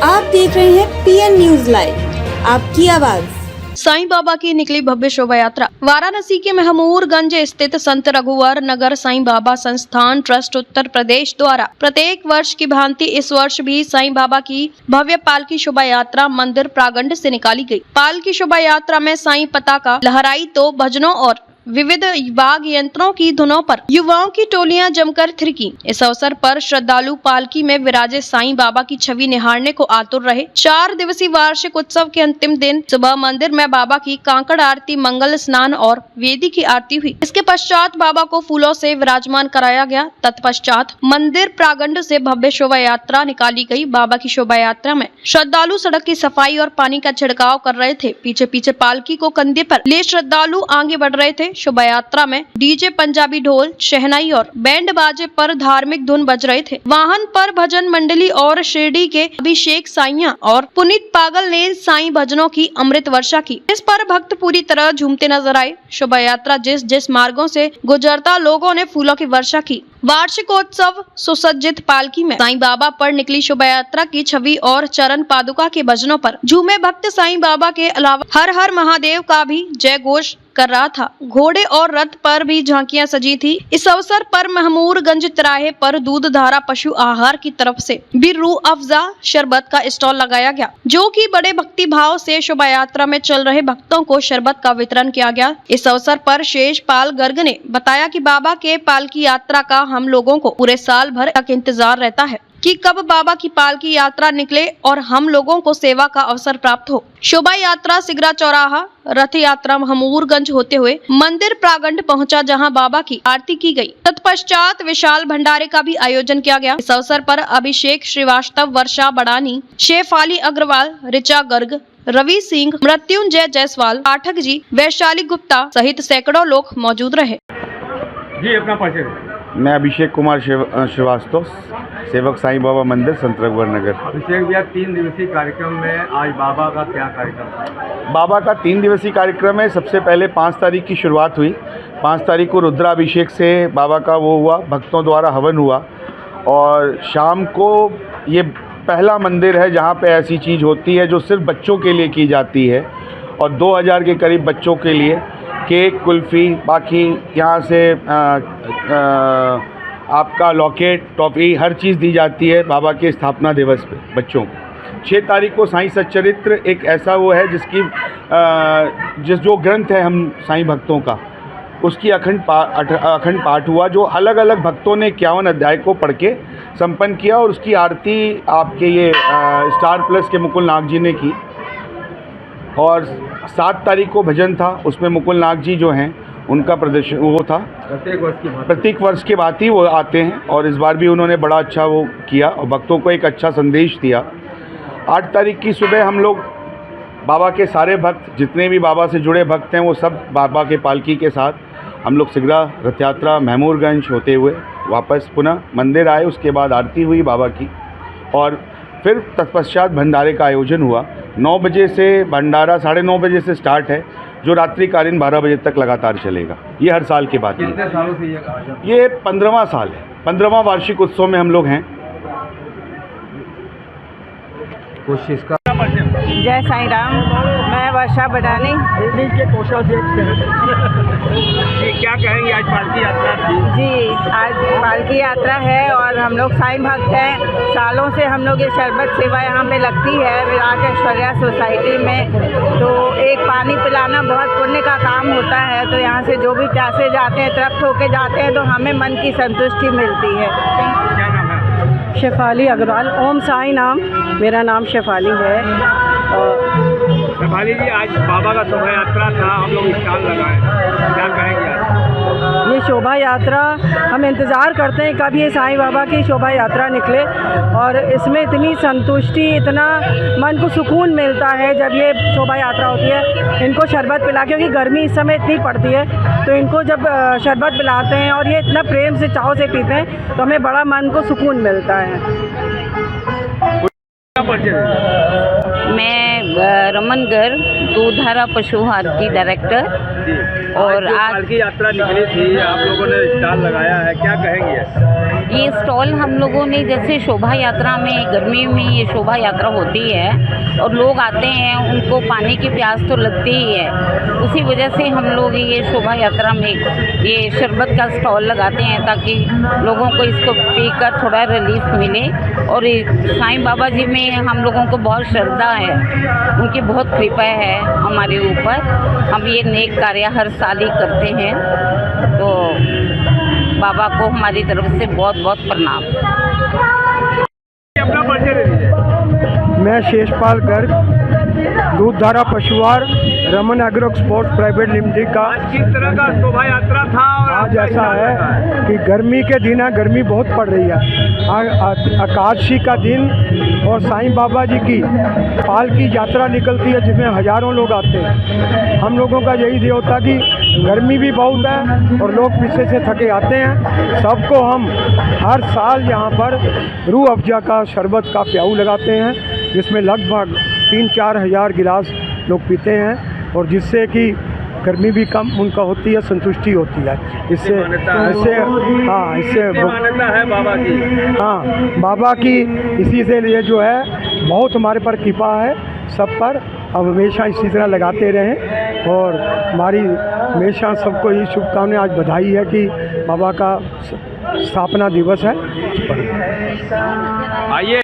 आप देख रहे हैं PN न्यूज लाइव, आपकी आवाज। साईं बाबा की निकली भव्य शोभा यात्रा। वाराणसी के महमूरगंज स्थित संत रघुवर नगर साईं बाबा संस्थान ट्रस्ट उत्तर प्रदेश द्वारा प्रत्येक वर्ष की भांति इस वर्ष भी साईं बाबा की भव्य पालकी शोभा यात्रा मंदिर प्रांगण से निकाली गई। पालकी शोभा यात्रा में साईं पताका लहराई तो भजनों और विविध वाद्य यंत्रों की धुनों पर युवाओं की टोलियां जमकर थिरकी। इस अवसर पर श्रद्धालु पालकी में विराजे साईं बाबा की छवि निहारने को आतुर रहे। 4 दिवसीय वार्षिक उत्सव के अंतिम दिन सुबह मंदिर में बाबा की कांकड़ आरती, मंगल स्नान और वेदी की आरती हुई। इसके पश्चात बाबा को फूलों से विराजमान कराया गया। तत्पश्चात मंदिर प्रांगण से भव्य शोभा यात्रा निकाली गई। बाबा की शोभा यात्रा में श्रद्धालु सड़क की सफाई और पानी का छिड़काव कर रहे थे। पीछे पीछे पालकी को कंधे पर ले श्रद्धालु आगे बढ़ रहे थे। शोभा यात्रा में डीजे, पंजाबी ढोल, शहनाई और बैंड बाजे पर धार्मिक धुन बज रहे थे। वाहन पर भजन मंडली और शिरडी के अभिषेक साइया और पुनीत पागल ने साईं भजनों की अमृत वर्षा की। इस पर भक्त पूरी तरह झूमते नजर आए। शोभा यात्रा जिस मार्गों से गुजरता, लोगों ने फूलों की वर्षा की। वार्षिकोत्सव सुसज्जित पालकी में साईं बाबा पर निकली शोभा यात्रा की छवि और चरण पादुका के भजनों पर झूमे भक्त साईं बाबा के अलावा हर हर महादेव का भी जय घोष कर रहा था। घोड़े और रथ पर भी झांकियां सजी थी। इस अवसर पर महमूरगंज तिराहे पर दूध धारा पशु आहार की तरफ से भी रूह अफ़ज़ा शरबत का स्टॉल लगाया गया, जो कि बड़े भक्ति भाव से शोभा यात्रा में चल रहे भक्तों को शरबत का वितरण किया गया। इस अवसर पर शेषपाल गर्ग ने बताया कि बाबा के पालकी यात्रा का हम लोगों को पूरे साल भर तक इंतजार रहता है कि कब बाबा की पालकी यात्रा निकले और हम लोगों को सेवा का अवसर प्राप्त हो। शोभा यात्रा सिगरा चौराहा, रथ यात्रा महमूरगंज होते हुए मंदिर प्रांगण पहुंचा, जहां बाबा की आरती की गई। तत्पश्चात विशाल भंडारे का भी आयोजन किया गया। इस अवसर पर अभिषेक श्रीवास्तव, वर्षा बड़ानी, शेफाली अग्रवाल, ऋचा गर्ग, रवि सिंह, मृत्युंजय जायसवाल, पाठक जी, वैशाली गुप्ता सहित सैकड़ों लोग मौजूद रहे। जी, अपना परिचय। मैं अभिषेक कुमार श्रीवास्तव, सेवक साईं बाबा मंदिर, संत रघुवर नगर। अभिषेक भैया, 3 दिवसीय कार्यक्रम में आज बाबा का क्या कार्यक्रम था? बाबा का 3 दिवसीय कार्यक्रम है। सबसे पहले 5 तारीख की शुरुआत हुई। 5 तारीख को रुद्राभिषेक से बाबा का वो हुआ, भक्तों द्वारा हवन हुआ और शाम को ये पहला मंदिर है जहाँ पे ऐसी चीज़ होती है जो सिर्फ बच्चों के लिए की जाती है और 2000 के करीब बच्चों के लिए केक, कुल्फ़ी, बाकी यहाँ से आपका लॉकेट, टॉफ़ी, हर चीज़ दी जाती है बाबा के स्थापना दिवस पे बच्चों को। 6 तारीख को साईं सच्चरित्र एक ऐसा वो है जिसकी जो ग्रंथ है हम साईं भक्तों का, उसकी अखंड पाठ हुआ, जो अलग अलग भक्तों ने 51 अध्याय को पढ़ के संपन्न किया और उसकी आरती आपके ये स्टार प्लस के मुकुल नाग जी ने की। और 7 तारीख को भजन था, उसमें मुकुल नाग जी जो हैं उनका प्रदर्शन वो था। प्रत्येक वर्ष के बाद ही वो आते हैं और इस बार भी उन्होंने बड़ा अच्छा वो किया और भक्तों को एक अच्छा संदेश दिया। 8 तारीख की सुबह हम लोग बाबा के सारे भक्त, जितने भी बाबा से जुड़े भक्त हैं, वो सब बाबा के पालकी के साथ हम लोग सिगरा रथ यात्रा महमूरगंज होते हुए वापस पुनः मंदिर आए। उसके बाद आरती हुई बाबा की और फिर तत्पश्चात भंडारे का आयोजन हुआ। 9 बजे से भंडारा 9:30 बजे से स्टार्ट है, जो रात्रिकालीन 12 बजे तक लगातार चलेगा। ये हर साल की बात है। कितने सालों से ये 15वां साल है। 15वां वार्षिक उत्सव में हम लोग हैं। कोशिश का। जय साईं राम। मैं वर्षा बड़ानी के कोषाध्यक्ष हैं। जी, क्या कहेंगे आज पालकी यात्रा थी? जी, आज पालकी यात्रा है और हम लोग साईं भक्त हैं। सालों से हम लोग ये शरबत सेवा यहाँ पे लगती है विराट ऐश्वर्या सोसाइटी में। तो एक पानी पिलाना बहुत पुण्य का काम होता है, तो यहाँ से जो भी प्यासे जाते हैं, तृप्त होके जाते हैं, तो हमें मन की संतुष्टि मिलती है। क्या नाम है? शेफाली अग्रवाल। ओम साईं नाम, मेरा नाम शेफाली है। शेफाली जी, आज बाबा का शोभा यात्रा था, हम लोग स्टॉल लगाए, क्या कहेंगे आज? ये शोभा यात्रा हम इंतज़ार करते हैं कब ये साईं बाबा की शोभा यात्रा निकले और इसमें इतनी संतुष्टि, इतना मन को सुकून मिलता है जब ये शोभा यात्रा होती है। इनको शरबत पिला, क्योंकि गर्मी इस समय इतनी पड़ती है, तो इनको जब शरबत पिलाते हैं और ये इतना प्रेम से चाव से पीते हैं तो हमें बड़ा मन को सुकून मिलता है। मैं रमन गर्ग, दूध धारा पशु आहार की डायरेक्टर। और जो आज पालकी यात्रा निकली थी, आप लोगों ने स्टॉल लगाया है, क्या कहेंगे? ये स्टॉल हम लोगों ने, जैसे शोभा यात्रा में गर्मी में ये शोभा यात्रा होती है और लोग आते हैं, उनको पानी की प्यास तो लगती ही है, उसी वजह से हम लोग ये शोभा यात्रा में ये शरबत का स्टॉल लगाते हैं ताकि लोगों को इसको पीकर थोड़ा रिलीफ मिले। और साईं बाबा जी में हम लोगों को बहुत श्रद्धा है, उनकी बहुत कृपा है हमारे ऊपर। हम ये नेक कार्य हर साल ही करते हैं, तो बाबा को हमारी तरफ से बहुत बहुत प्रणाम। अपना परिचय दे दीजिए। मैं Sheshpal Garg, Doodhdhara Pashuar, Raman agro exports private limited का। आज किस तरह का शोभा यात्रा था? और आज ऐसा है कि गर्मी के दिन है, गर्मी बहुत पड़ रही है। एकादशी का दिन और साईं बाबा जी की पालकी यात्रा निकलती है जिसमें हज़ारों लोग आते हैं। हम लोगों का यही ध्येय होता है कि गर्मी भी बहुत है और लोग पीछे से थके आते हैं, सबको हम हर साल यहाँ पर रूह अफ़ज़ा का शरबत का प्याऊ लगाते हैं, जिसमें लगभग 3-4 हज़ार गिलास लोग पीते हैं और जिससे कि गर्मी भी कम उनका होती है, संतुष्टि होती है। इससे मान्यता है मान्यता है बाबा की। हाँ, बाबा की इसी से ये जो है बहुत हमारे पर कृपा है सब पर। हम हमेशा इसी तरह लगाते रहें और हमारी हमेशा सबको ये शुभकामनाएं। आज बधाई है कि बाबा का स्थापना दिवस है। आइए।